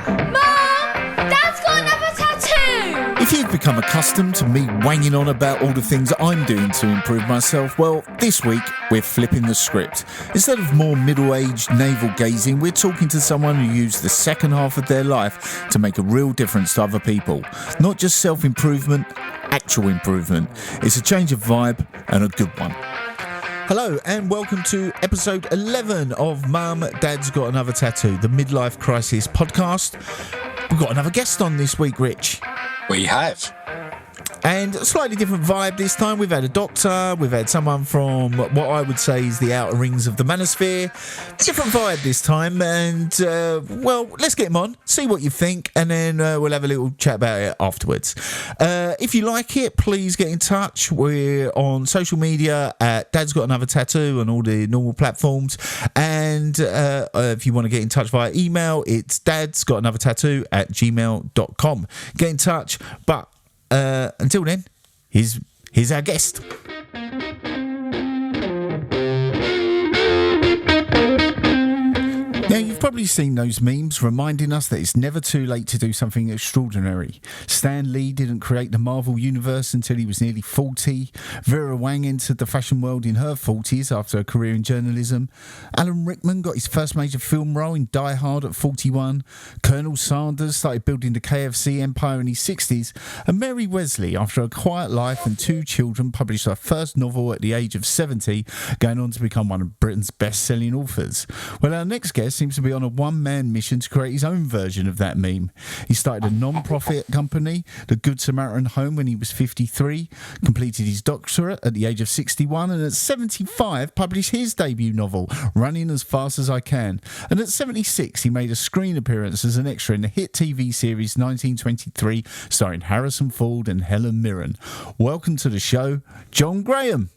Mom! Dad's got another tattoo! If you've become accustomed to me wanging on about all the things I'm doing to improve myself, well, this week we're flipping the script. Instead of more middle-aged navel-gazing, we're talking to someone who used the second half of their life to make a real difference to other people. Not just self-improvement, actual improvement. It's a change of vibe and a good one. Hello and welcome to episode 11 of Mum, Dad's Got Another Tattoo, the Midlife Crisis podcast. We've got another guest on this week, Rich. We have. And a slightly different vibe this time. We've had a doctor, we've had someone from what I would say is the outer rings of the manosphere. Different vibe this time. And, well, let's get him on, see what you think, and then we'll have a little chat about it afterwards. If you like it, please get in touch. We're on social media at Dad's Got Another Tattoo on all the normal platforms. And if you want to get in touch via email, it's dadsgotanothertattoo@gmail.com. Get in touch, but until then, here's our guest. Now, you've probably seen those memes reminding us that it's never too late to do something extraordinary. Stan Lee didn't create the Marvel Universe until he was nearly 40. Vera Wang entered the fashion world in her 40s after a career in journalism. Alan Rickman got his first major film role in Die Hard at 41. Colonel Sanders started building the KFC empire in his 60s. And Mary Wesley, after a quiet life and 2 children, published her first novel at the age of 70, going on to become one of Britain's best-selling authors. Well, our next guest seems to be on a one-man mission to create his own version of that meme. He started a non-profit company, the Good Samaritan Home, when he was 53, completed his doctorate at the age of 61, and at 75 published his debut novel, Running as Fast as I Can. And at 76 he made a screen appearance as an extra in the hit TV series 1923, starring Harrison Ford and Helen Mirren. Welcome to the show, John Graham.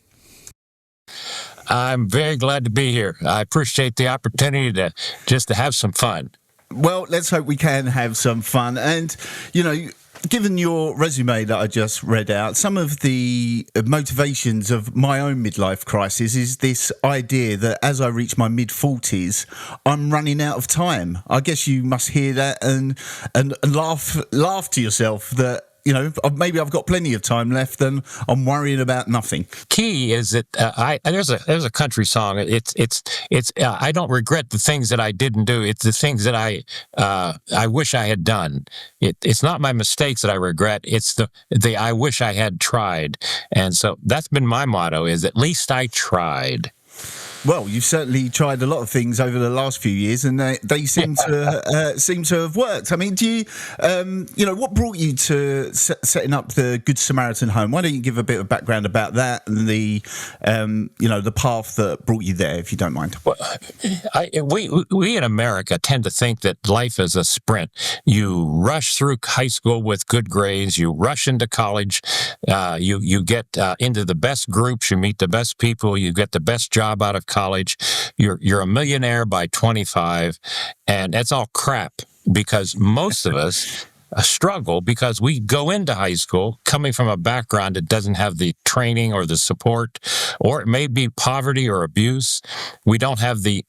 I'm very glad to be here. I appreciate the opportunity to have some fun. Well, let's hope we can have some fun. And, you know, given your resume that I just read out, some of the motivations of my own midlife crisis is this idea that as I reach my mid-40s, I'm running out of time. I guess you must hear that and laugh to yourself that, you know, maybe I've got plenty of time left and I'm worrying about nothing. Key is that there's a country song. It's I don't regret the things that I didn't do. It's the things that I wish I had done. It's not my mistakes that I regret. It's the I wish I had tried. And so that's been my motto: is at least I tried. Well, you've certainly tried a lot of things over the last few years, and they seem to have worked. I mean, do you, what brought you to setting up the Good Samaritan Home? Why don't you give a bit of background about that and the path that brought you there, if you don't mind? Well, we in America tend to think that life is a sprint. You rush through high school with good grades. You rush into college. You get into the best groups. You meet the best people. You get the best job out of college. You're a millionaire by 25, and that's all crap, because most of us struggle because we go into high school coming from a background that doesn't have the training or the support, or it may be poverty or abuse. We don't have the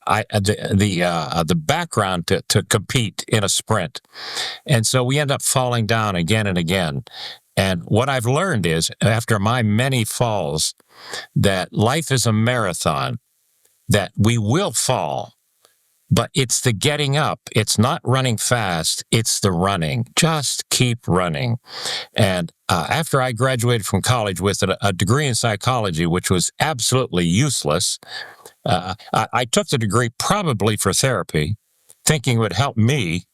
background to compete in a sprint, and so we end up falling down again and again. And what I've learned is, after my many falls, that life is a marathon, that we will fall, but it's the getting up. It's not running fast. It's the running. Just keep running. And after I graduated from college with a degree in psychology, which was absolutely useless, I took the degree probably for therapy, thinking it would help me.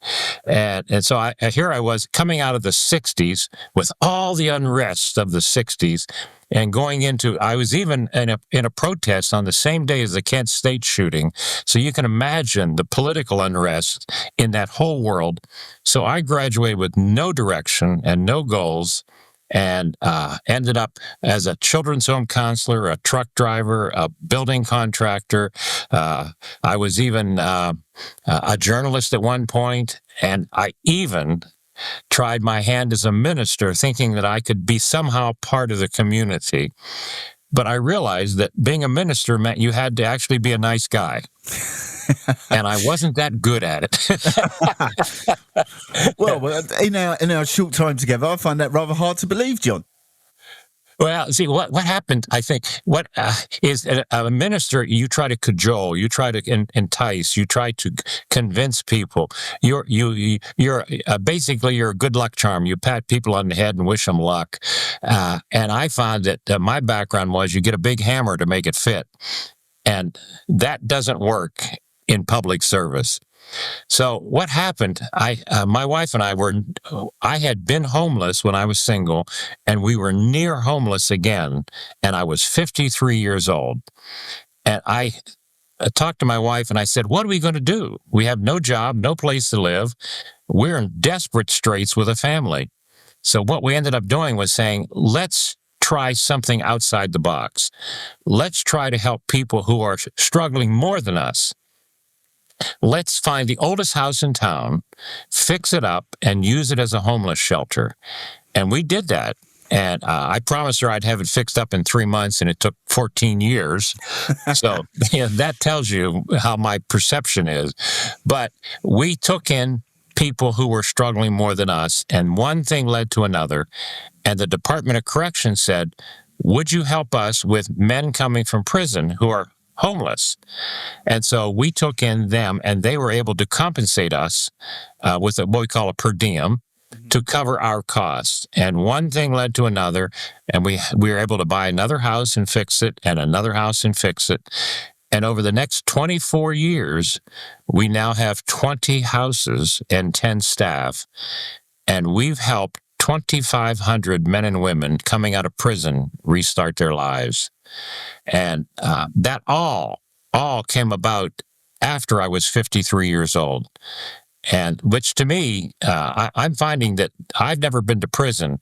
And so here I was coming out of the 60s with all the unrest of the 60s and going into, I was even in a protest on the same day as the Kent State shooting. So you can imagine the political unrest in that whole world. So I graduated with no direction and no goals, and ended up as a children's home counselor, a truck driver, a building contractor. I was even a journalist at one point, and I even tried my hand as a minister, thinking that I could be somehow part of the community. But I realized that being a minister meant you had to actually be a nice guy. and I wasn't that good at it. Well, in our short time together, I find that rather hard to believe, John. Well, see, what happened, I think, what is a minister, you try to cajole, you try to entice, you try to convince people. You're basically, you're a good luck charm. You pat people on the head and wish them luck. And I found that my background was you get a big hammer to make it fit. And that doesn't work in public service. So what happened, my wife and I had been homeless when I was single, and we were near homeless again, and I was 53 years old. And I talked to my wife and I said, what are we going to do? We have no job, no place to live. We're in desperate straits with a family. So what we ended up doing was saying, let's try something outside the box. Let's try to help people who are struggling more than us. Let's find the oldest house in town, fix it up, and use it as a homeless shelter. And we did that. And I promised her I'd have it fixed up in 3 months, and it took 14 years. So that tells you how my perception is. But we took in people who were struggling more than us, and one thing led to another. And the Department of Corrections said, would you help us with men coming from prison who are homeless? And so we took in them, and they were able to compensate us with what we call a per diem to cover our costs. And one thing led to another, and we were able to buy another house and fix it, and another house and fix it. And over the next 24 years, we now have 20 houses and 10 staff, and we've helped 2,500 men and women coming out of prison restart their lives. And that all came about after I was 53 years old. And which to me, I'm finding that I've never been to prison,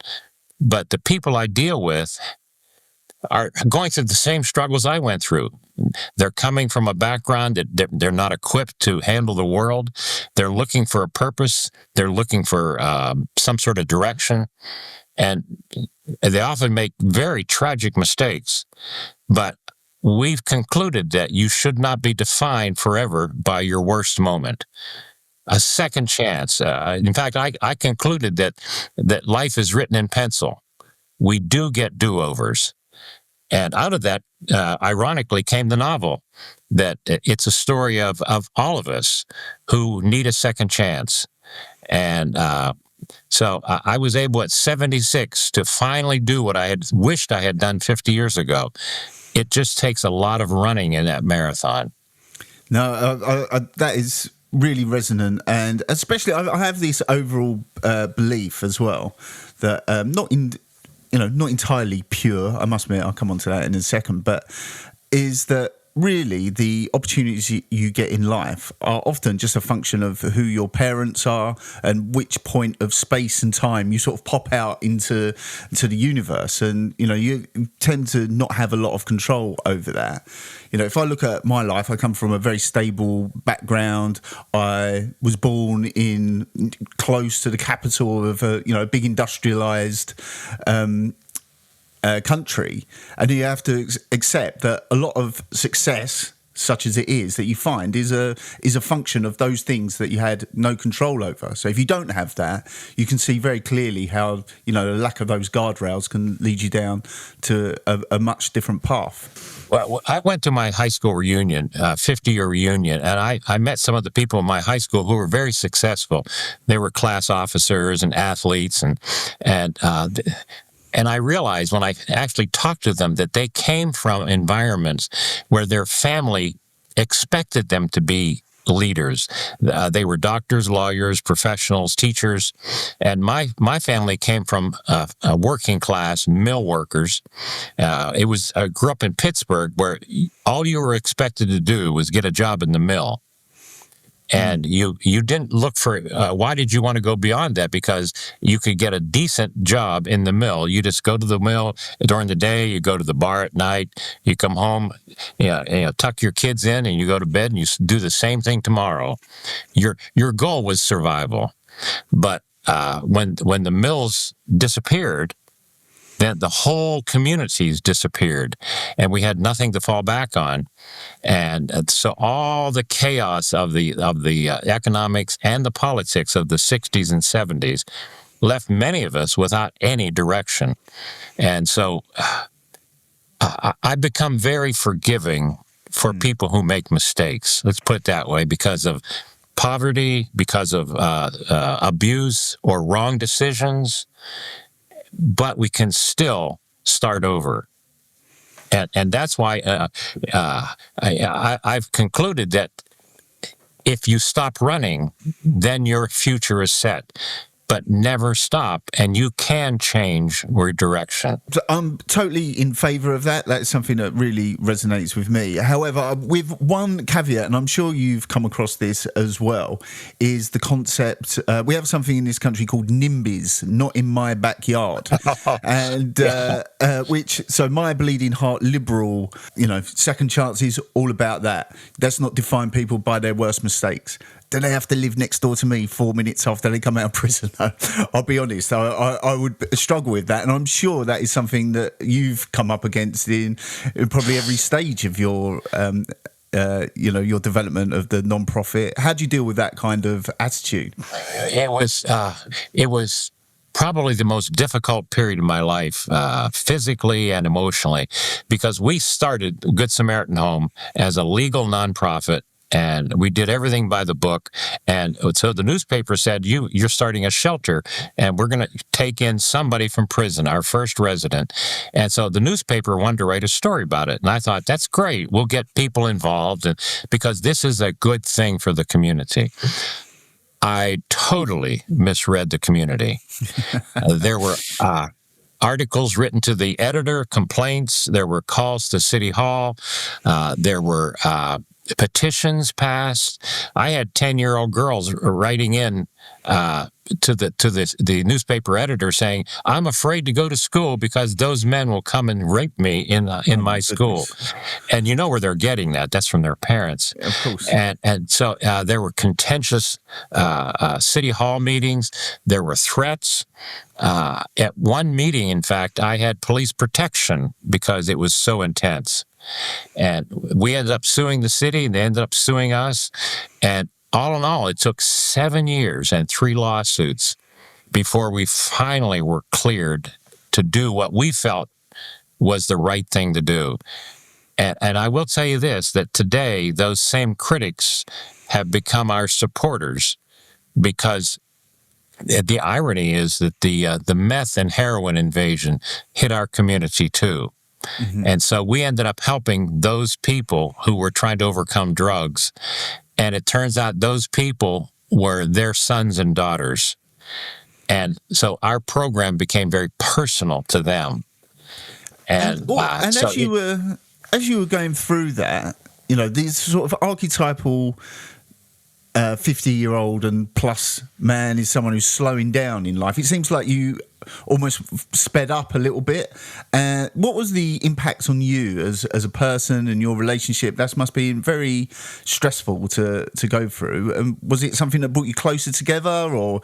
but the people I deal with are going through the same struggles I went through. They're coming from a background that they're not equipped to handle the world. They're looking for a purpose. They're looking for some sort of direction. And they often make very tragic mistakes. But we've concluded that you should not be defined forever by your worst moment. A second chance. In fact, I concluded that life is written in pencil. We do get do-overs. And out of that, ironically, came the novel, that it's a story of all of us who need a second chance. And so I was able at 76 to finally do what I had wished I had done 50 years ago. It just takes a lot of running in that marathon. No, that is really resonant, and especially I have this overall belief as well that not entirely pure, I must admit, I'll come on to that in a second, but is that really the opportunities you get in life are often just a function of who your parents are and which point of space and time you sort of pop out into the universe. And, you tend to not have a lot of control over that. If I look at my life, I come from a very stable background. I was born in close to the capital of a big industrialized country, and you have to accept that a lot of success, such as it is, that you find is a function of those things that you had no control over. So if you don't have that, you can see very clearly how the lack of those guardrails can lead you down to a much different path. Well, I went to my high school reunion, 50-year reunion, and I met some of the people in my high school who were very successful. They were class officers and athletes, and I realized when I actually talked to them that they came from environments where their family expected them to be leaders. They were doctors, lawyers, professionals, teachers. And my family came from a working class mill workers. I grew up in Pittsburgh, where all you were expected to do was get a job in the mill. And you didn't look for, why did you want to go beyond that? Because you could get a decent job in the mill. You just go to the mill during the day, you go to the bar at night, you come home, tuck your kids in, and you go to bed, and you do the same thing tomorrow. Your goal was survival. But when the mills disappeared, then the whole communities disappeared, and we had nothing to fall back on. And so all the chaos of the economics and the politics of the 60s and 70s left many of us without any direction. And so I've become very forgiving for people who make mistakes. Let's put it that way, because of poverty, because of abuse or wrong decisions. But we can still start over. And that's why I've concluded that if you stop running, then your future is set. But never stop, and you can change your direction. So I'm totally in favour of that. That's something that really resonates with me. However, with one caveat, and I'm sure you've come across this as well, is the concept. We have something in this country called NIMBYs, not in my backyard, and which, so my bleeding heart liberal, second chances, all about that. Let's not define people by their worst mistakes. Do they have to live next door to me 4 minutes after they come out of prison? I'll be honest, I would struggle with that. And I'm sure that is something that you've come up against in probably every stage of your, your development of the non-profit. How do you deal with that kind of attitude? It was probably the most difficult period of my life, physically and emotionally, because we started Good Samaritan Home as a legal nonprofit. And we did everything by the book. And so the newspaper said, you're starting a shelter, and we're going to take in somebody from prison, our first resident. And so the newspaper wanted to write a story about it. And I thought, that's great. We'll get people involved, because this is a good thing for the community. I totally misread the community. There were articles written to the editor, complaints. There were calls to City Hall. There were petitions passed. I had 10-year-old girls writing in to the newspaper editor saying, "I'm afraid to go to school because those men will come and rape me in my school." And you know where they're getting that? That's from their parents. Of course. And so there were contentious city hall meetings. There were threats. At one meeting, in fact, I had police protection because it was so intense. And we ended up suing the city, and they ended up suing us. And all in all, it took 7 years and 3 lawsuits before we finally were cleared to do what we felt was the right thing to do. And I will tell you this, that today, those same critics have become our supporters, because the irony is that the meth and heroin invasion hit our community too. Mm-hmm. And so we ended up helping those people who were trying to overcome drugs. And it turns out those people were their sons and daughters. And so our program became very personal to them. And as you were going through that, these sort of archetypal 50-year-old and plus man is someone who's slowing down in life. It seems like you almost sped up a little bit. What was the impact on you as a person and your relationship? That must be very stressful to go through. Was it something that brought you closer together, or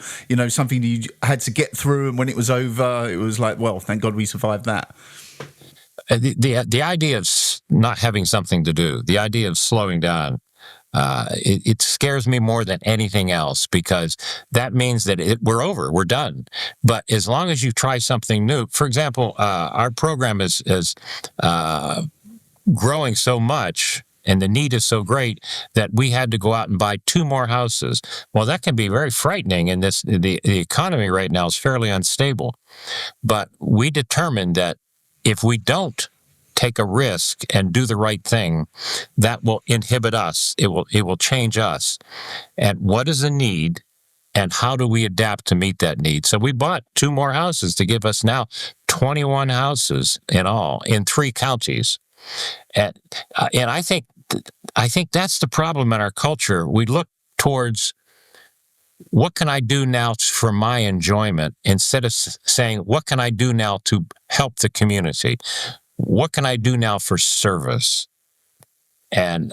something you had to get through, and when it was over, it was like, well, thank God we survived that? The idea of not having something to do, the idea of slowing down, it scares me more than anything else, because that means that we're over, we're done. But as long as you try something new, for example, our program is growing so much, and the need is so great that we had to go out and buy 2 more houses. Well, that can be very frightening, and the economy right now is fairly unstable. But we determined that if we don't take a risk and do the right thing, that will inhibit us. It will change us. And what is the need, and how do we adapt to meet that need? So we bought 2 more houses to give us now 21 houses in all in 3 counties. And I think that's the problem in our culture. We look towards, what can I do now for my enjoyment, instead of saying, what can I do now to help the community? What can I do now for service? And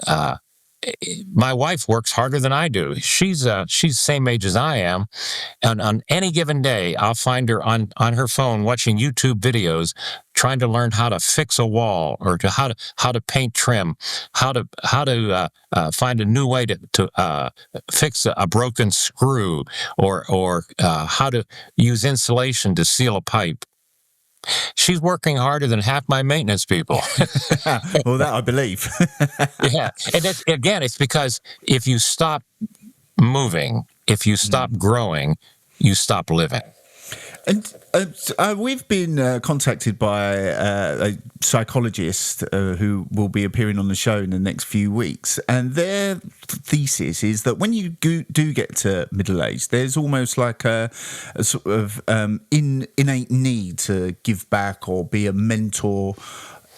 my wife works harder than I do. She's the same age as I am, and on any given day, I'll find her on her phone watching YouTube videos, trying to learn how to fix a wall, or how to paint trim, how to find a new way to fix a broken screw, or how to use insulation to seal a pipe. She's working harder than half my maintenance people. Well, that I believe. Yeah. And it's because if you stop moving, if you stop growing, you stop living. And we've been contacted by a psychologist who will be appearing on the show in the next few weeks. And their thesis is that when you do get to middle age, there's almost like a sort of innate need to give back or be a mentor.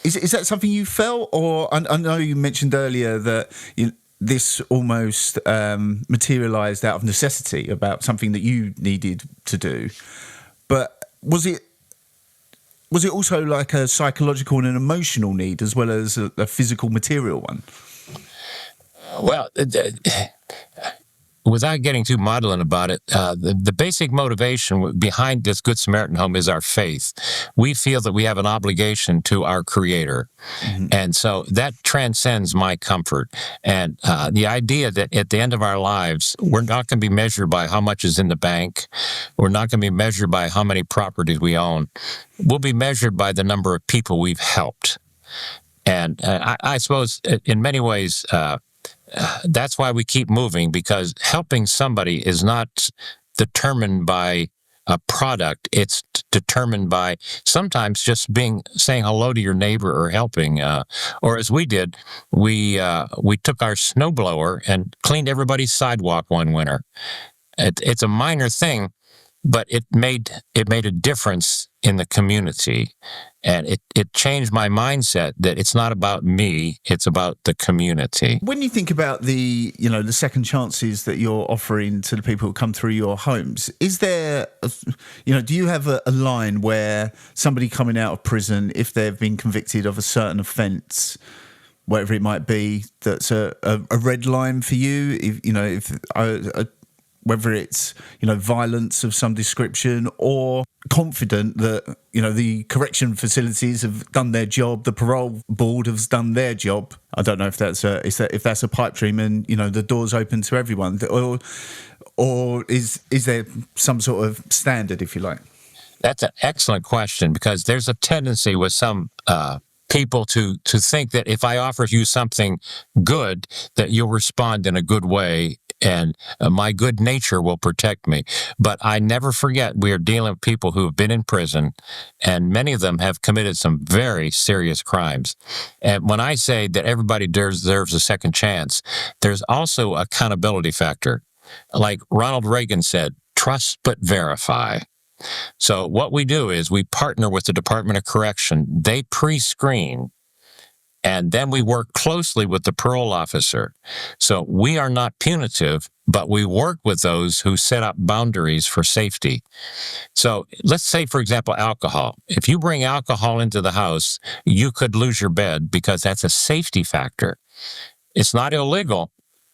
Is that something you felt? Or I know you mentioned earlier that this almost materialised out of necessity about something that you needed to do. But was it also like a psychological and an emotional need as well as a physical material one? Well, without getting too maudlin about it, the basic motivation behind this Good Samaritan Home is our faith. We feel that we have an obligation to our Creator. Mm-hmm. And so that transcends my comfort. And the idea that at the end of our lives, we're not going to be measured by how much is in the bank. We're not going to be measured by how many properties we own. We'll be measured by the number of people we've helped. And I suppose in many ways, that's why we keep moving, because helping somebody is not determined by a product. It's determined by sometimes just saying hello to your neighbor or helping. Or as we did, we took our snowblower and cleaned everybody's sidewalk one winter. It's a minor thing, but it made a difference in the community. And it changed my mindset that it's not about me, it's about the community. When you think about the second chances that you're offering to the people who come through your homes, is there, do you have a line where somebody coming out of prison, if they've been convicted of a certain offence, whatever it might be, that's a red line for you? Whether it's, violence of some description, or confident that, the correction facilities have done their job, the parole board has done their job. I don't know if that's a pipe dream and, the door's open to everyone, or is there some sort of standard, if you like? That's an excellent question, because there's a tendency with some people to think that if I offer you something good, that you'll respond in a good way, and my good nature will protect me. But I never forget, we are dealing with people who have been in prison, and many of them have committed some very serious crimes. And when I say that everybody deserves a second chance, there's also a accountability factor. Like Ronald Reagan said, trust but verify. So what we do is we partner with the Department of Correction. They pre-screen, and then we work closely with the parole officer. So we are not punitive, but we work with those who set up boundaries for safety. So let's say, for example, alcohol. If you bring alcohol into the house, you could lose your bed, because that's a safety factor. It's not illegal,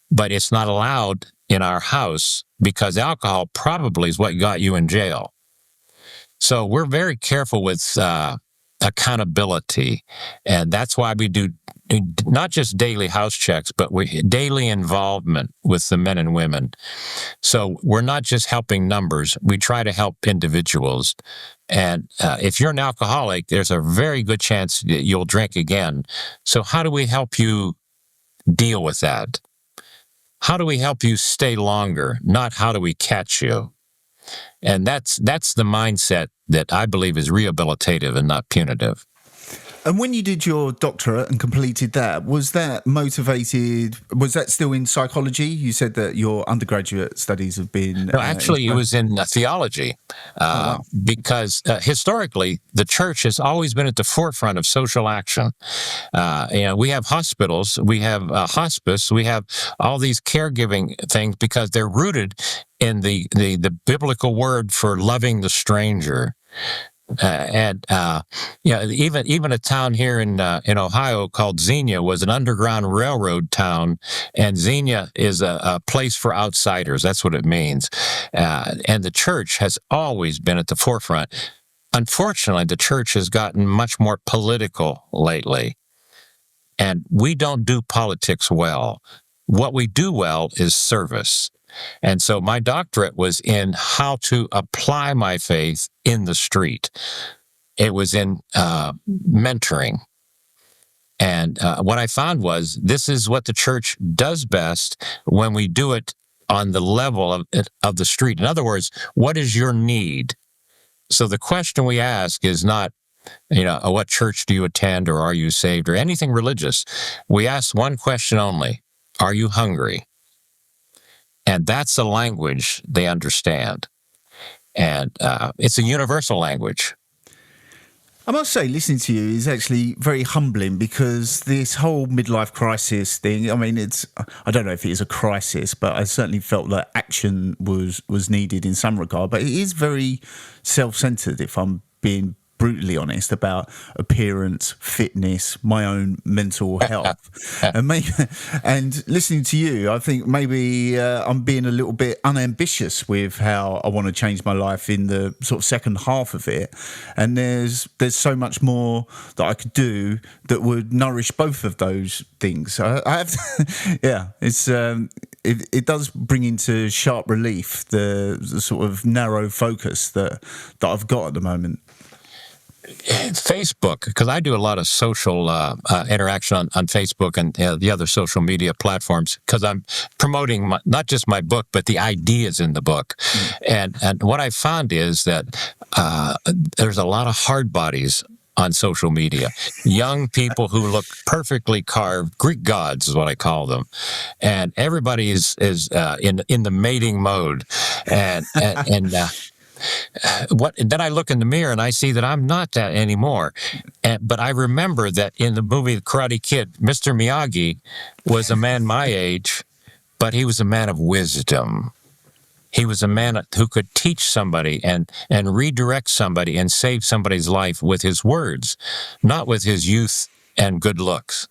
but it's not allowed in our house, because alcohol probably is what got you in jail. So we're very careful with accountability, and that's why we do not just daily house checks, but daily involvement with the men and women. So we're not just helping numbers, we try to help individuals. And if you're an alcoholic, there's a very good chance that you'll drink again. So how do we help you deal with that? How do we help you stay longer, not how do we catch you? And that's the mindset that I believe is rehabilitative and not punitive. And when you did your doctorate and completed that, was that motivated? Was that still in psychology? You said that your undergraduate studies have been... No, actually, it was in theology, because historically, the church has always been at the forefront of social action. We have hospitals, we have hospice, we have all these caregiving things, because they're rooted in the biblical word for loving the stranger. Even a town here in Ohio called Xenia was an underground railroad town, and Xenia is a place for outsiders. That's what it means. And the church has always been at the forefront. Unfortunately, the church has gotten much more political lately, and we don't do politics well. What we do well is service. And so my doctorate was in how to apply my faith in the street. It was in mentoring. And what I found was this is what the church does best when we do it on the level of the street. In other words, what is your need? So the question we ask is not, what church do you attend, or are you saved, or anything religious. We ask one question only: are you hungry? And that's a language they understand. And it's a universal language. I must say, listening to you is actually very humbling, because this whole midlife crisis thing, I mean, I don't know if it is a crisis, but I certainly felt that action was needed in some regard. But it is very self-centered, if I'm being brutally honest, about appearance, fitness, my own mental health. And listening to you, I think maybe I'm being a little bit unambitious with how I want to change my life in the sort of second half of it. And there's so much more that I could do that would nourish both of those things. I have it's it does bring into sharp relief the sort of narrow focus that I've got at the moment. Facebook, because I do a lot of social interaction on Facebook and the other social media platforms, because I'm promoting not just my book, but the ideas in the book. And what I found is that there's a lot of hard bodies on social media. Young people who look perfectly carved, Greek gods is what I call them. And everybody is in the mating mode. And then I look in the mirror and I see that I'm not that anymore. But I remember that in the movie The Karate Kid, Mr. Miyagi was a man my age, but he was a man of wisdom. He was a man who could teach somebody and redirect somebody and save somebody's life with his words, not with his youth and good looks.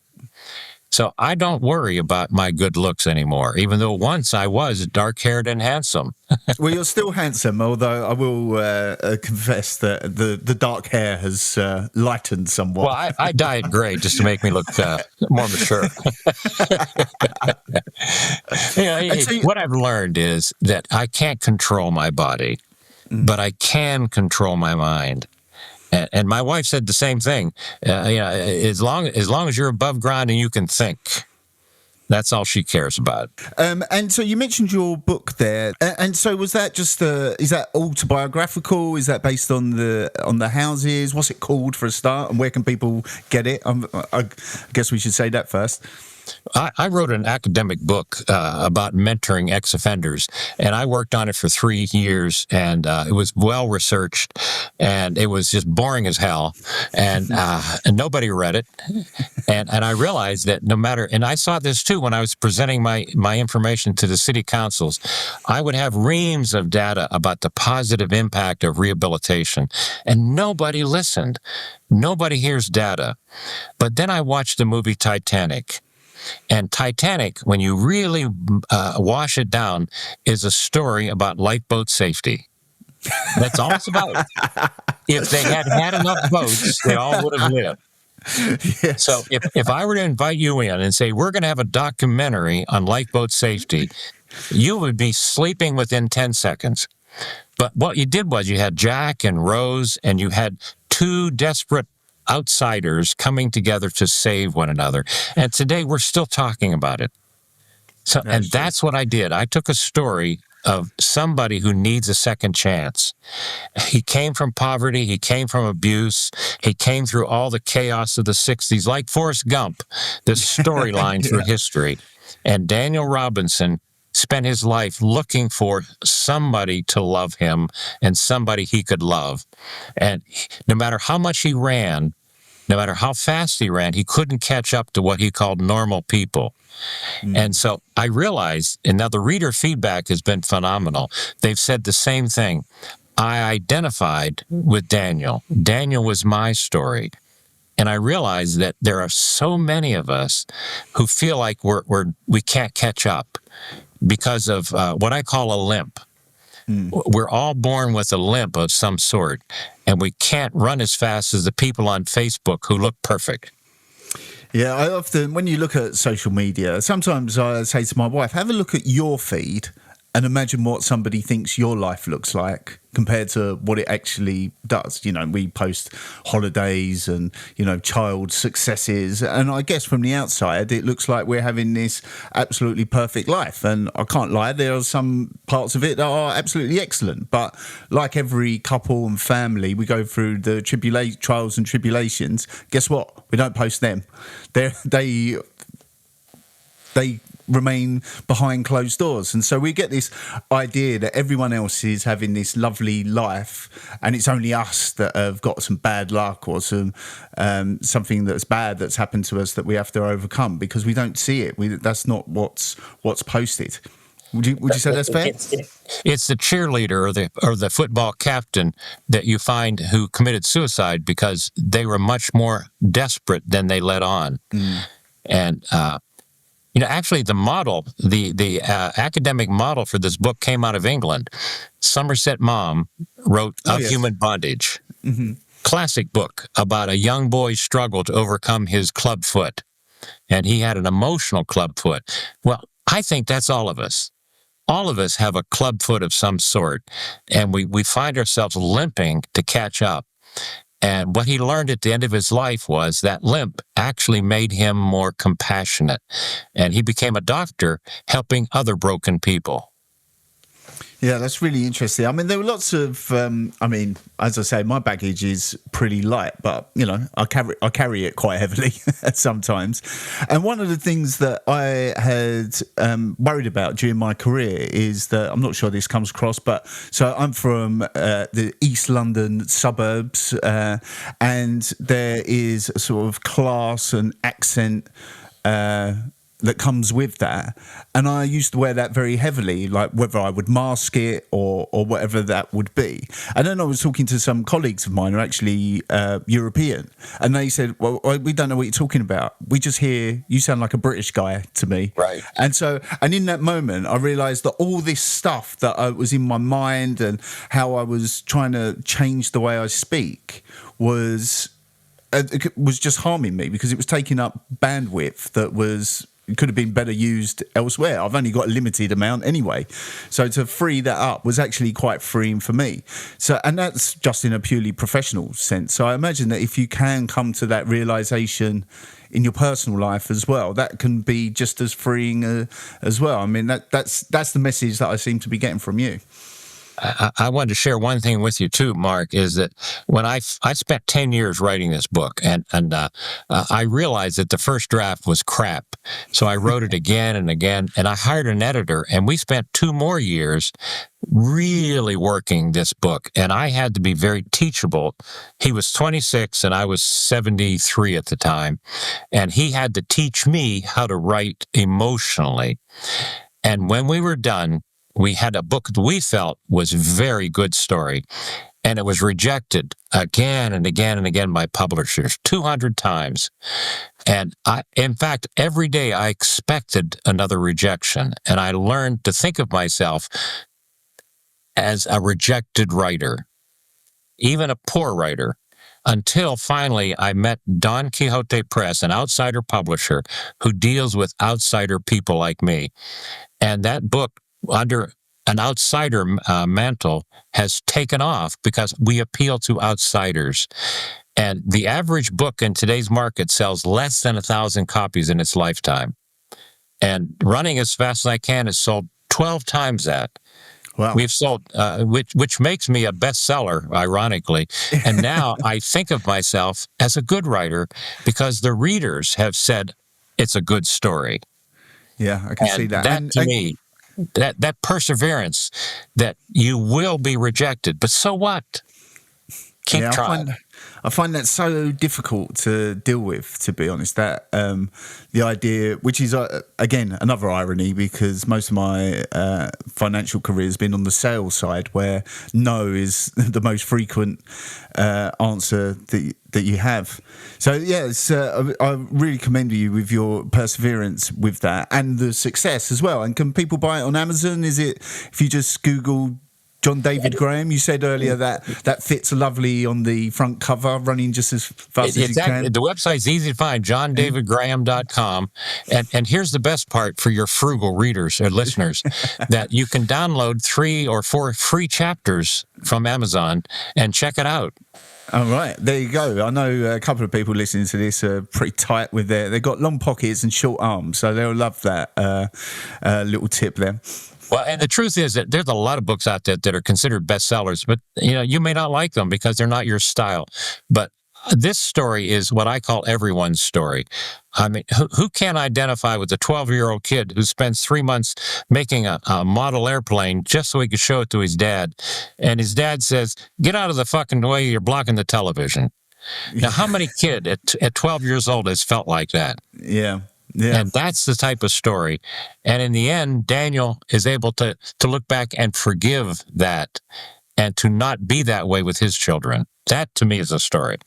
So I don't worry about my good looks anymore, even though once I was dark-haired and handsome. Well, you're still handsome, although I will confess that the dark hair has lightened somewhat. Well, I dyed gray just to make me look more mature. What I've learned is that I can't control my body, but I can control my mind. And my wife said the same thing. As long as you're above ground and you can think, that's all she cares about. And so you mentioned your book there. And so was that just is that autobiographical? Is that based on the houses? What's it called for a start? And where can people get it? I guess we should say that first. I wrote an academic book about mentoring ex-offenders, and I worked on it for 3 years, and it was well-researched, and it was just boring as hell, and nobody read it, and I realized that and I saw this too when I was presenting my information to the city councils. I would have reams of data about the positive impact of rehabilitation, and nobody listened. Nobody hears data. But then I watched the movie Titanic. And Titanic, when you really wash it down, is a story about lifeboat safety. That's all it's about. If they had enough boats, they all would have lived. Yes. So if I were to invite you in and say, we're going to have a documentary on lifeboat safety, you would be sleeping within 10 seconds. But what you did was you had Jack and Rose, and you had two desperate outsiders coming together to save one another. And today we're still talking about it. So, that's what I did. I took a story of somebody who needs a second chance. He came from poverty. He came from abuse. He came through all the chaos of the 60s, like Forrest Gump, the storyline through history. And Daniel Robinson spent his life looking for somebody to love him and somebody he could love. And no matter how much he ran, no matter how fast he ran, he couldn't catch up to what he called normal people. And so I realized, and now the reader feedback has been phenomenal. They've said the same thing. I identified with Daniel. Daniel was my story. And I realized that there are so many of us who feel like we can't catch up because of what I call a limp. We're all born with a limp of some sort, and we can't run as fast as the people on Facebook who look perfect. Yeah, I often, when you look at social media, sometimes I say to my wife, have a look at your feed and imagine what somebody thinks your life looks like compared to what it actually does. You know, we post holidays and, you know, child successes. And I guess from the outside, it looks like we're having this absolutely perfect life. And I can't lie, there are some parts of it that are absolutely excellent. But like every couple and family, we go through the trials and tribulations. Guess what? We don't post them. They remain behind closed doors. And so we get this idea that everyone else is having this lovely life and it's only us that have got some bad luck or some something that's bad that's happened to us that we have to overcome because we don't see it. That's not what's posted. Would you say that's fair? It's the cheerleader or the football captain that you find who committed suicide because they were much more desperate than they let on. And you know, actually, the model, the academic model for this book came out of England. Somerset Maugham wrote Of Human Bondage. Classic book about a young boy's struggle to overcome his club foot. And he had an emotional club foot. Well, I think that's all of us. All of us have a club foot of some sort, and we find ourselves limping to catch up. And what he learned at the end of his life was that limp actually made him more compassionate. And he became a doctor helping other broken people. Yeah, that's really interesting. I mean, there were lots of, as I say, my baggage is pretty light, but, you know, I carry it quite heavily sometimes. And one of the things that I had worried about during my career is that, I'm not sure this comes across, but so I'm from the East London suburbs, and there is a sort of class and accent that comes with that, and I used to wear that very heavily, like whether I would mask it or whatever that would be. And then I was talking to some colleagues of mine who are actually European, and they said, well, we don't know what you're talking about. We just hear you sound like a British guy to me. Right. And in that moment, I realised that all this stuff that was in my mind and how I was trying to change the way I speak was just harming me because it was taking up bandwidth that could have been better used elsewhere. I've only got a limited amount anyway. So to free that up was actually quite freeing for me. So, and that's just in a purely professional sense. So I imagine that if you can come to that realization in your personal life as well, that can be just as freeing as well. I mean, that's the message that I seem to be getting from you. I wanted to share one thing with you too, Mark, is that when I spent 10 years writing this book, and I realized that the first draft was crap. So I wrote it again and again, and I hired an editor, and we spent 2 more years really working this book, and I had to be very teachable. He was 26 and I was 73 at the time, and he had to teach me how to write emotionally. And when we were done, we had a book that we felt was a very good story, and it was rejected again and again and again by publishers, 200 times. And in fact, every day I expected another rejection, and I learned to think of myself as a rejected writer, even a poor writer, until finally I met Don Quixote Press, an outsider publisher who deals with outsider people like me. And that book, under an outsider mantle, has taken off because we appeal to outsiders. And the average book in today's market sells less than 1,000 copies in its lifetime. And Running as Fast as I Can has sold 12 times that. Wow. We've sold, which makes me a bestseller, ironically. And now I think of myself as a good writer because the readers have said it's a good story. Yeah, I can see that. That to me, that perseverance, that you will be rejected, but so what? Keep trying. I find that so difficult to deal with, to be honest. That the idea, which is again another irony, because most of my financial career has been on the sales side, where no is the most frequent answer that you have. So yeah, I really commend you with your perseverance with that and the success as well. And can people buy it on Amazon? Is it, if you just Google John David Graham, you said earlier that fits lovely on the front cover, running just as fast as you can. The website's easy to find, johndavidgraham.com. And here's the best part for your frugal readers or listeners, that you can download 3 or 4 free chapters from Amazon and check it out. All right, there you go. I know a couple of people listening to this are pretty tight with they've got long pockets and short arms, so they'll love that little tip there. Well, and the truth is that there's a lot of books out there that are considered bestsellers, but you may not like them because they're not your style. But this story is what I call everyone's story. I mean, who can't identify with a 12-year-old kid who spends 3 months making a model airplane just so he could show it to his dad, and his dad says, "Get out of the fucking way, you're blocking the television." Now, how many kid at 12 years old has felt like that? Yeah. Yeah. And that's the type of story. And in the end, Daniel is able to look back and forgive that and to not be that way with his children. That, to me, is a story.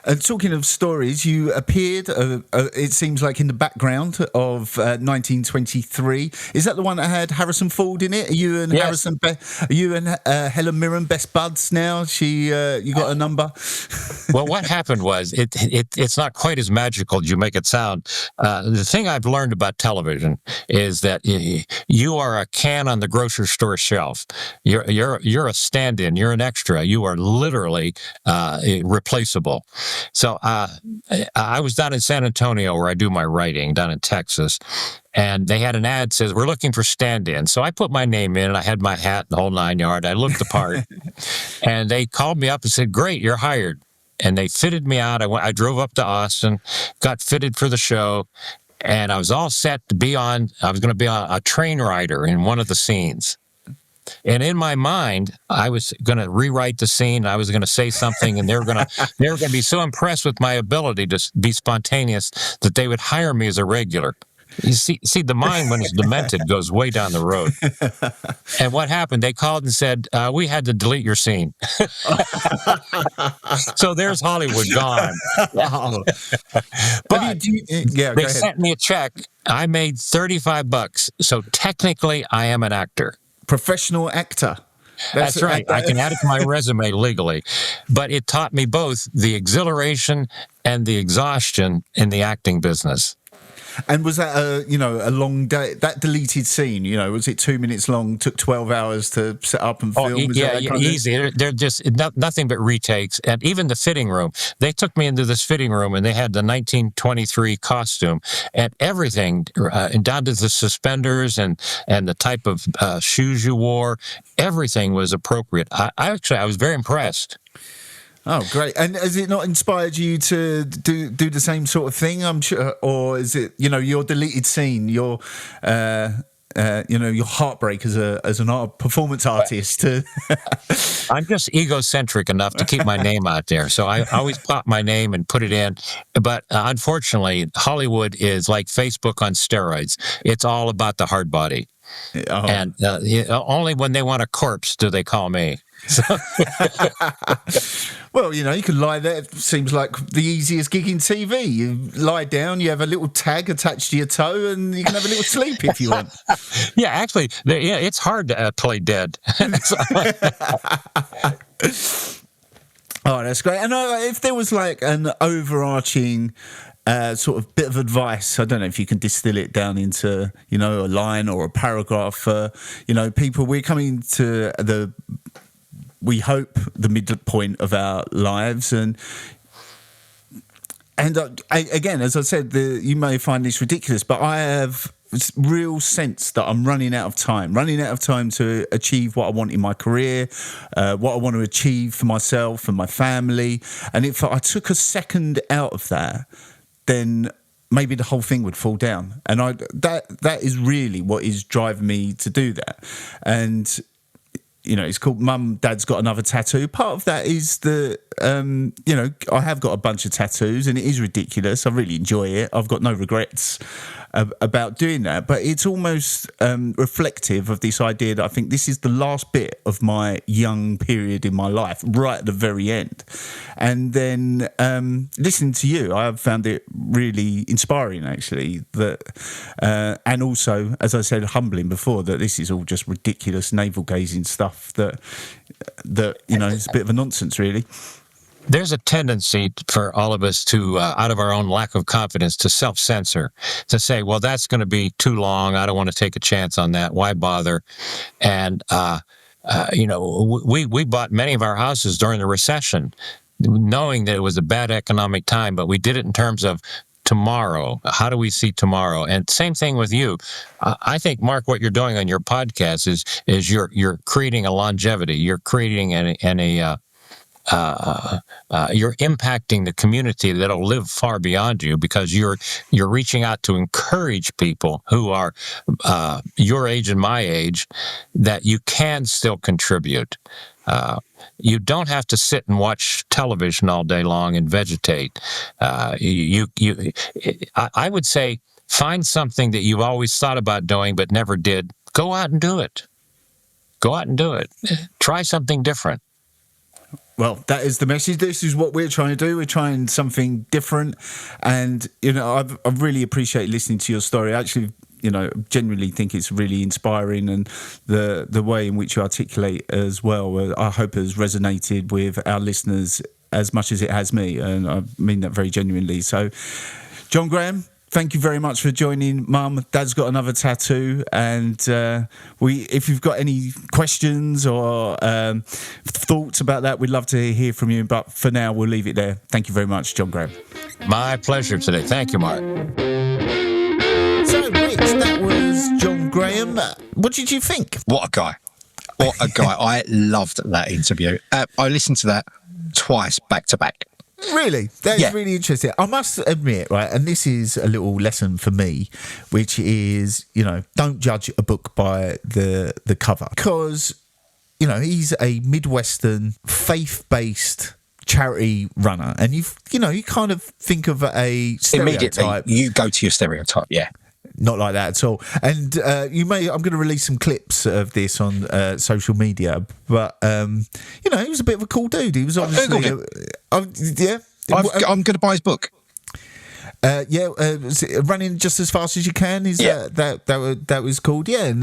And talking of stories, you appeared, it seems like, in the background of 1923. Is that the one that had Harrison Ford in it? Are you and Yes. are you and Helen Mirren best buds now? You got a number? Well, what happened was it's not quite as magical as you make it sound. The thing I've learned about television is that you are a can on the grocery store shelf. You're a stand-in. You're an extra. You are literally replaceable. So I was down in San Antonio where I do my writing, down in Texas, and they had an ad that says, "We're looking for stand-ins." So I put my name in, and I had my hat and the whole 9 yards. I looked the part, and they called me up and said, "Great, you're hired." And they fitted me out. I drove up to Austin, got fitted for the show, and I was all set to be on. I was going to be a train rider in one of the scenes. And in my mind, I was going to rewrite the scene. I was going to say something, and they were going to be so impressed with my ability to be spontaneous that they would hire me as a regular. You see, the mind, when it's demented, goes way down the road. And what happened? They called and said, "We had to delete your scene." So there's Hollywood gone. But they sent me a check. I made $35. So technically, I am an actor. Professional actor. That's right. I can add it to my resume legally. But it taught me both the exhilaration and the exhaustion in the acting business. And was that a long day? That deleted scene, was it 2 minutes long? Took 12 hours to set up and film. Easy. They're just nothing but retakes, and even the fitting room. They took me into this fitting room, and they had the 1923 costume and everything, down to the suspenders and the type of shoes you wore. Everything was appropriate. I was very impressed. Oh, great. And has it not inspired you to do the same sort of thing, I'm sure? Or is it, your deleted scene, your heartbreak as an performance artist? I'm just egocentric enough to keep my name out there. So I always pop my name and put it in. But unfortunately, Hollywood is like Facebook on steroids. It's all about the hard body. Oh. And only when they want a corpse do they call me. So. Well, you can lie there. It seems like the easiest gig in TV. You lie down, you have a little tag attached to your toe, and you can have a little sleep if you want. Yeah, actually, it's hard to play dead. Oh, that's great. And if there was like an overarching sort of bit of advice, I don't know if you can distill it down into, a line or a paragraph for, people. We're coming to we hope, the midpoint of our lives. And again, as I said, you may find this ridiculous, but I have this real sense that I'm running out of time to achieve what I want in my career, what I want to achieve for myself and my family. And if I took a second out of that, then maybe the whole thing would fall down. And that is really what is driving me to do that. And it's called Mum, Dad's Got Another Tattoo. Part of that is the, I have got a bunch of tattoos and it is ridiculous. I really enjoy it. I've got no regrets about doing that, but it's almost reflective of this idea that I think this is the last bit of my young period in my life, right at the very end. And then listening to you, I have found it really inspiring, actually, that and also, as I said, humbling before, that this is all just ridiculous navel-gazing stuff that it's a bit of a nonsense, really. There's a tendency for all of us to, out of our own lack of confidence, to self-censor, to say, well, that's going to be too long. I don't want to take a chance on that. Why bother? And, we bought many of our houses during the recession, knowing that it was a bad economic time, but we did it in terms of tomorrow. How do we see tomorrow? And same thing with you. I think, Marc, what you're doing on your podcast is you're creating a longevity. You're creating you're impacting the community that'll live far beyond you, because you're reaching out to encourage people who are your age and my age that you can still contribute. You don't have to sit and watch television all day long and vegetate. I would say find something that you've always thought about doing but never did. Go out and do it. Try something different. Well, that is the message. This is what we're trying to do. We're trying something different. And, I've really appreciated listening to your story. Actually, genuinely think it's really inspiring, and the way in which you articulate as well, I hope has resonated with our listeners as much as it has me. And I mean that very genuinely. So, John Graham, thank you very much for joining Mum, Dad's Got Another Tattoo. And if you've got any questions or thoughts about that, we'd love to hear from you. But for now, we'll leave it there. Thank you very much, John Graham. My pleasure today. Thank you, Marc. So, Rich, that was John Graham. What did you think? What a guy. I loved that interview. I listened to that twice back to back. Really? That's really interesting. I must admit, right, and this is a little lesson for me, which is, don't judge a book by the cover. Because, he's a Midwestern, faith-based charity runner. And you kind of think of a stereotype. Immediately, you go to your stereotype, yeah. Not like that at all. And I'm going to release some clips of this on social media. But, he was a bit of a cool dude. He was obviously... I'm going to buy his book. Running Just as Fast as You Can. That was called. Yeah. And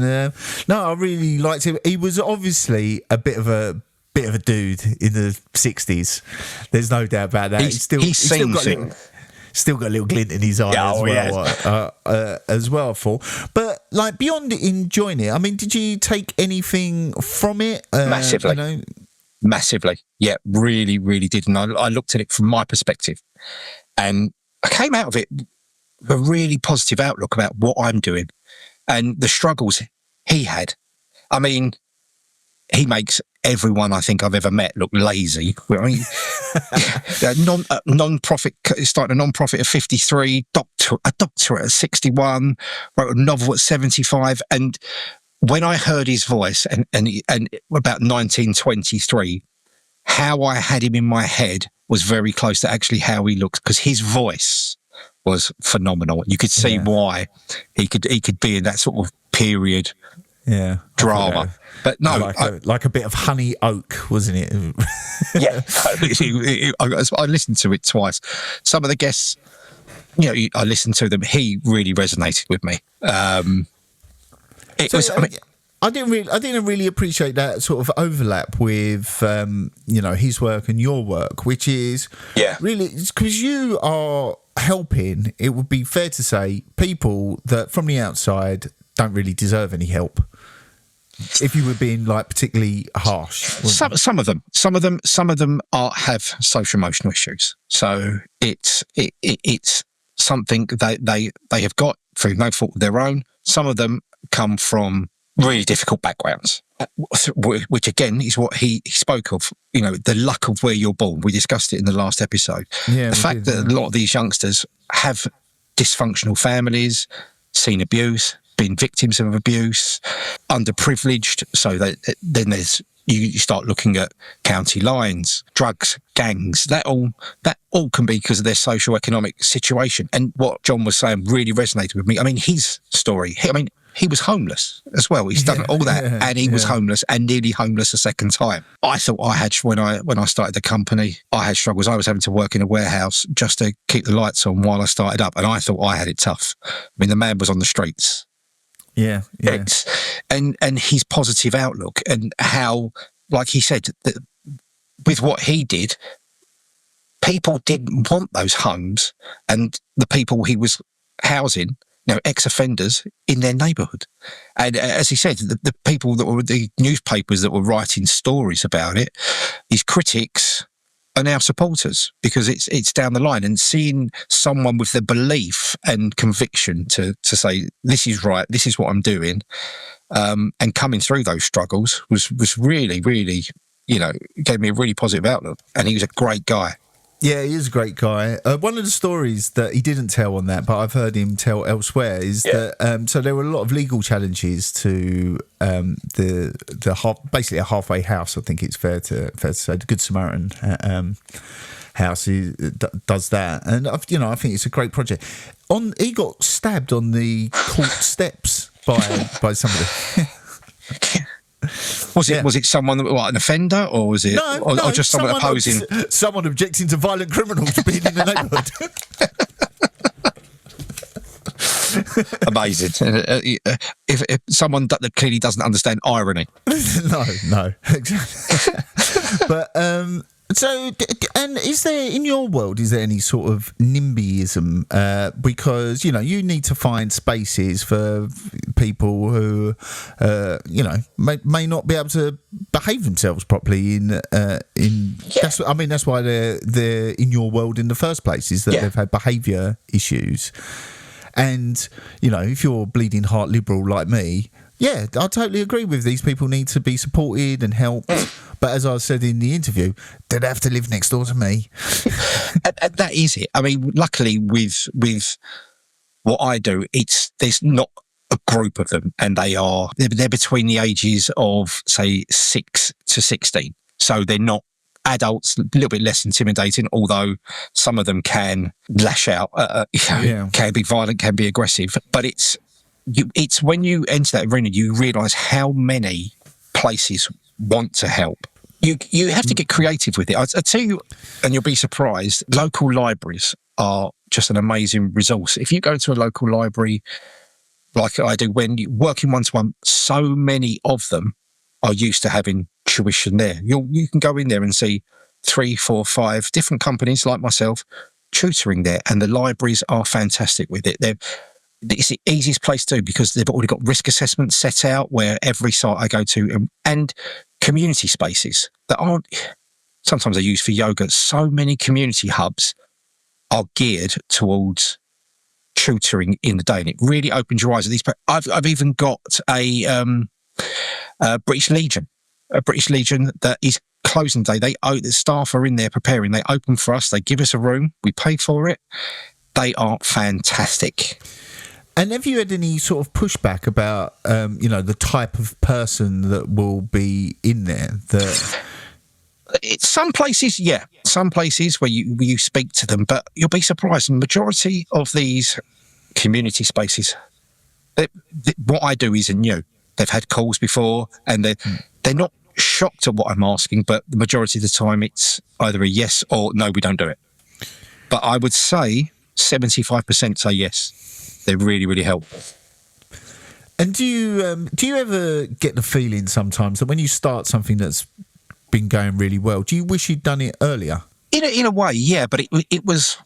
no, I really liked him. He was obviously a bit of a dude in the 60s. There's no doubt about that. He's still got a little glint in his eye as well, I thought. But, beyond enjoying it, I mean, did you take anything from it? Massively. Massively. Yeah, really, really did. And I looked at it from my perspective. And I came out of it with a really positive outlook about what I'm doing and the struggles he had. I mean, he makes everyone I think I've ever met look lazy. I mean, non-profit, started a non-profit at 53, a doctorate at 61, wrote a novel at 75. And when I heard his voice and about 1923, how I had him in my head was very close to actually how he looked, because his voice was phenomenal. You could see why he could be in that sort of period drama. But no, like a bit of honey oak, wasn't it? Yeah, I listened to it twice. Some of the guests, I listened to them. He really resonated with me. I didn't really appreciate that sort of overlap with his work and your work, which is really because you are helping. It would be fair to say people that from the outside don't really deserve any help. If you were being particularly harsh, some of them have social emotional issues. So it's something they have got through no fault of their own. Some of them come from really difficult backgrounds, which again is what he spoke of. The luck of where you're born. We discussed it in the last episode. Yeah, the fact that a lot of these youngsters have dysfunctional families, seen abuse, been victims of abuse, underprivileged. So then there's You start looking at county lines, drugs, gangs. That all can be because of their socio-economic situation. And what John was saying really resonated with me. I mean, his story. He was homeless as well. He's done all that, and he was homeless and nearly homeless a second time. I thought I had, when I started the company, I had struggles. I was having to work in a warehouse just to keep the lights on while I started up, and I thought I had it tough. I mean, the man was on the streets. Yeah. And his positive outlook and how, like he said, that with what he did, people didn't want those homes and the people he was housing, ex-offenders in their neighbourhood. And as he said, the people that were the newspapers that were writing stories about it, his critics are now supporters because it's down the line. And seeing someone with the belief and conviction to say, this is right, this is what I'm doing, and coming through those struggles was really, really, gave me a really positive outlook. And he was a great guy. Yeah, he is a great guy. One of the stories that he didn't tell on that, but I've heard him tell elsewhere, is that so there were a lot of legal challenges to basically a halfway house. I think it's fair to say the Good Samaritan house does that, and I think it's a great project. He got stabbed on the court steps by somebody. Was it someone that was an offender, or was it or just someone opposing? Someone objecting to violent criminals being in the neighbourhood. Amazing. If someone that clearly doesn't understand irony. No, exactly. But so, and is there in your world, is there any sort of NIMBYism? Because you need to find spaces for people who may not be able to behave themselves properly that's why they're in your world in the first place, is that they've had behaviour issues. And if you're bleeding heart liberal like me, I totally agree with these people need to be supported and helped. But as I said in the interview, they'd have to live next door to me. And that is it. I mean, luckily with what I do, there's not a group of them, and they're between the ages of say 6 to 16. So they're not adults, a little bit less intimidating, although some of them can lash out, can be violent, can be aggressive. But it's when you enter that arena, you realise how many places want to help. You have to get creative with it. I tell you, and you'll be surprised, local libraries are just an amazing resource. If you go to a local library, like I do, when you work in one-to-one, so many of them are used to having tuition there. You can go in there and see 3, 4, 5 different companies like myself tutoring there, and the libraries are fantastic with it. It's the easiest place to do because they've already got risk assessments set out where every site I go to, and community spaces that aren't, sometimes they're used for yoga. So many community hubs are geared towards tutoring in the day, and it really opens your eyes at these. I've even got a British Legion that is closing day. The staff are in there preparing. They open for us. They give us a room. We pay for it. They are fantastic. And have you had any sort of pushback about, the type of person that will be in there? Some places, some places where you speak to them, but you'll be surprised. The majority of these community spaces, what I do isn't new. They've had calls before, and they're not shocked at what I'm asking, but the majority of the time it's either a yes or no, we don't do it. But I would say 75% say yes. They really, really help. And do you ever get the feeling sometimes that when you start something that's been going really well, do you wish you'd done it earlier? In a way, yeah, but it was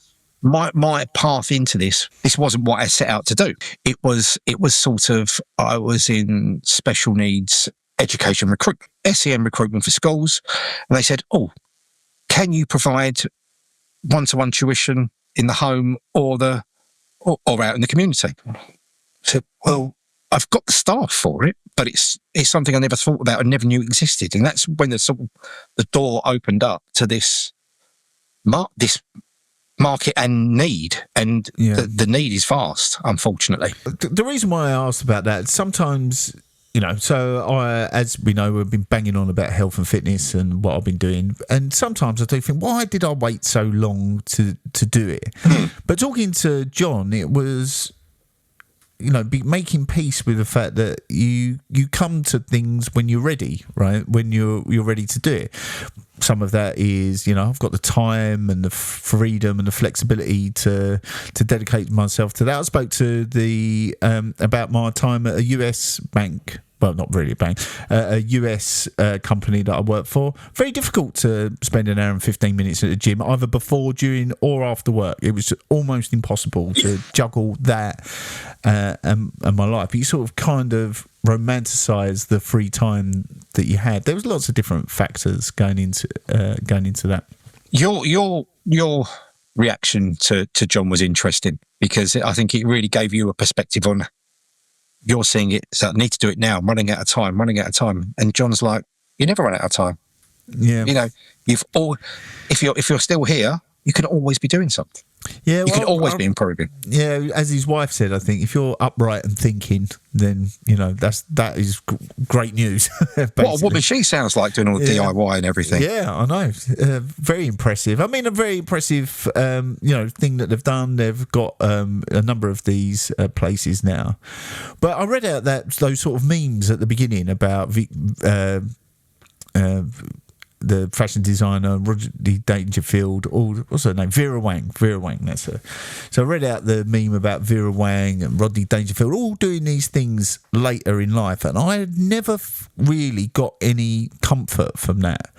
my path into this. This wasn't what I set out to do. It was sort of, I was in special needs education recruitment, SEN recruitment for schools, and they said, "Oh, can you provide one-to-one tuition in the home or out in the community?" I said, "Well, I've got the staff for it, but it's something I never thought about and never knew existed." And that's when the door opened up to this market and need, and the need is vast, unfortunately. The reason why I asked about that, sometimes so as we know, we've been banging on about health and fitness and what I've been doing. And sometimes I do think, why did I wait so long to do it? But talking to John, it was, making peace with the fact that you come to things when you're ready, right? When you're ready to do it. Some of that is, I've got the time and the freedom and the flexibility to dedicate myself to that. I spoke to the about my time at a US bank. Well, not really a bank, a US company that I work for. Very difficult to spend an hour and 15 minutes at the gym, either before, during, or after work. It was almost impossible to juggle that and my life. But you sort of kind of romanticize the free time that you had. There was lots of different factors going into that. Your reaction to John was interesting, because I think it really gave you a perspective on. You're seeing it, so I need to do it now. I'm running out of time. And John's like, you never run out of time. Yeah. If you're still here, you can always be doing something. Yeah, you can always be improving. Yeah, as his wife said, I think if you're upright and thinking, then that is great news. What a woman she sounds like, doing all the DIY and everything. Yeah, I know. Very impressive. I mean, a very impressive, thing that they've done. They've got a number of these places now. But I read out those sort of memes at the beginning about the fashion designer, Rodney Dangerfield, what's her name? Vera Wang, that's her. So I read out the meme about Vera Wang and Rodney Dangerfield all doing these things later in life, and I had never really got any comfort from that.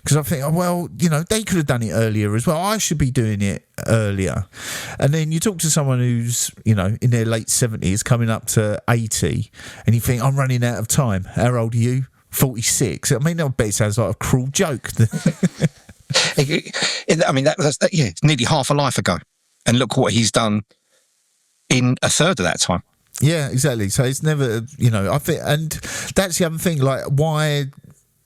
Because I think, well, they could have done it earlier as well. I should be doing it earlier. And then you talk to someone who's, in their late 70s, coming up to 80, and you think, I'm running out of time. How old are you? 46. I mean, I bet it sounds like a cruel joke. It's nearly half a life ago. And look what he's done in a third of that time. Yeah, exactly. So it's never, I think, and that's the other thing, like, why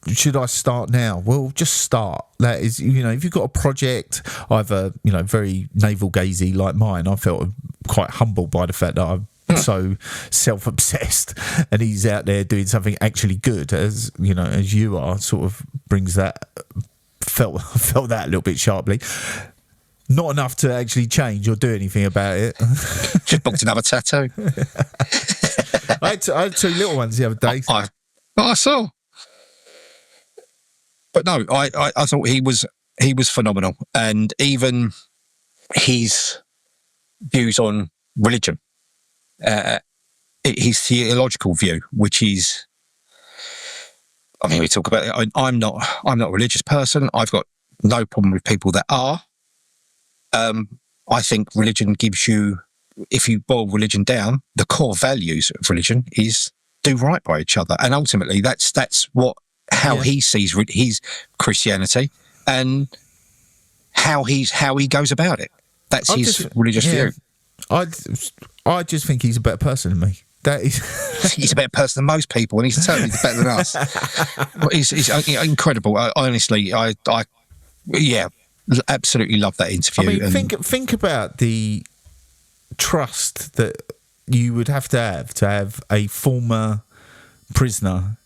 should I start now? Well, just start. That is, if you've got a project, either, very navel-gazy like mine, I felt quite humbled by the fact that I've so self-obsessed, and he's out there doing something actually good, as you are, sort of brings that, felt that a little bit sharply. Not enough to actually change or do anything about it. Just booked another tattoo. I had two little ones the other day. I saw. But no, I thought he was phenomenal, and even his views on religion. His theological view, which is, we talk about it. I'm not a religious person. I've got no problem with people that are. I think religion gives you, if you boil religion down, the core values of religion is do right by each other, and ultimately that's how he sees his Christianity and how he goes about it. That's his religious view. I just think he's a better person than me. That is, he's a better person than most people, and he's certainly better than us. He's incredible. Honestly, I absolutely love that interview. I mean, think about the trust that you would have to have a former prisoner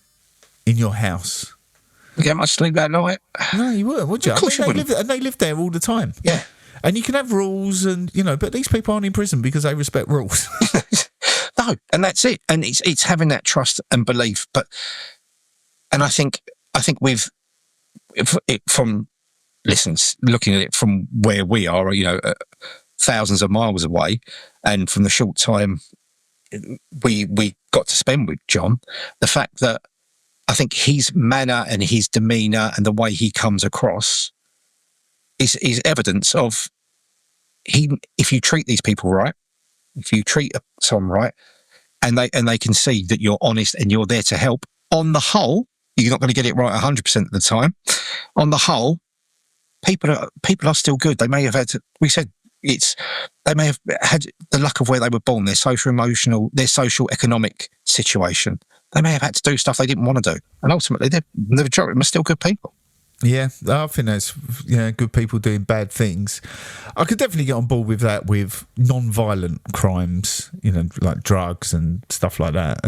in your house. You get much sleep that night? No, you wouldn't, would you? Of course you wouldn't. They live there all the time. Yeah. And you can have rules, and but these people aren't in prison because they respect rules. No, and that's it. And it's having that trust and belief. And I think from looking at it from where we are, thousands of miles away, and from the short time we got to spend with John, the fact that I think his manner and his demeanour and the way he comes across is evidence of if you treat these people right, if you treat someone right, and they can see that you're honest and you're there to help. On the whole, you're not going to get it right 100% of the time. On the whole, people are still good. They may have had, they may have had the luck of where they were born, their social economic situation. They may have had to do stuff they didn't want to do, and ultimately, the majority of them are still good people. Yeah, I think that's good people doing bad things. I could definitely get on board with that with non-violent crimes, like drugs and stuff like that.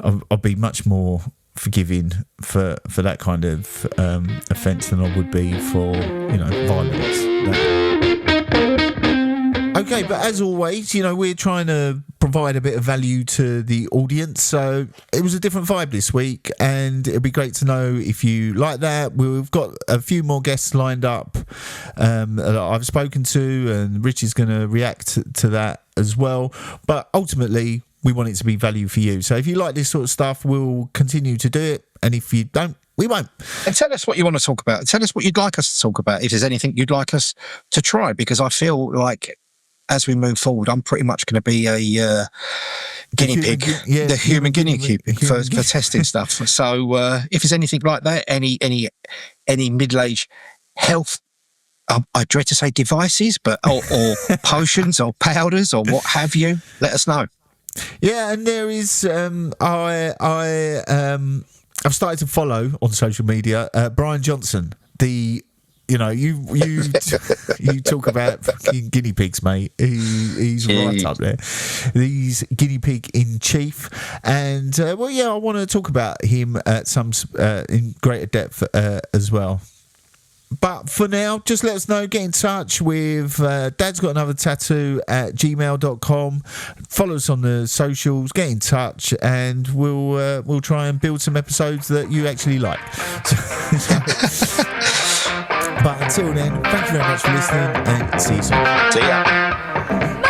I'll be much more forgiving for that kind of offence than I would be for violence. Okay, but as always, we're trying to provide a bit of value to the audience. So it was a different vibe this week, and it'd be great to know if you like that. We've got a few more guests lined up that I've spoken to, and Rich is going to react to that as well. But ultimately, we want it to be value for you. So if you like this sort of stuff, we'll continue to do it. And if you don't, we won't. And tell us what you want to talk about. Tell us what you'd like us to talk about. If there's anything you'd like us to try, because I feel like as we move forward, I'm pretty much going to be a guinea pig, the human guinea pig for testing stuff. So if there's anything like that, any middle-age health, I dread to say devices, but or potions or powders or what have you, let us know. Yeah, and there is I've started to follow on social media Brian Johnson, you talk about fucking guinea pigs, mate. He's right up there. He's guinea pig in chief, and I want to talk about him at some in greater depth as well. But for now, just let us know. Get in touch with Dad's Got Another Tattoo at gmail.com. Follow us on the socials. Get in touch, and we'll try and build some episodes that you actually like. But until then, thank you very much for listening, and see you soon. See ya.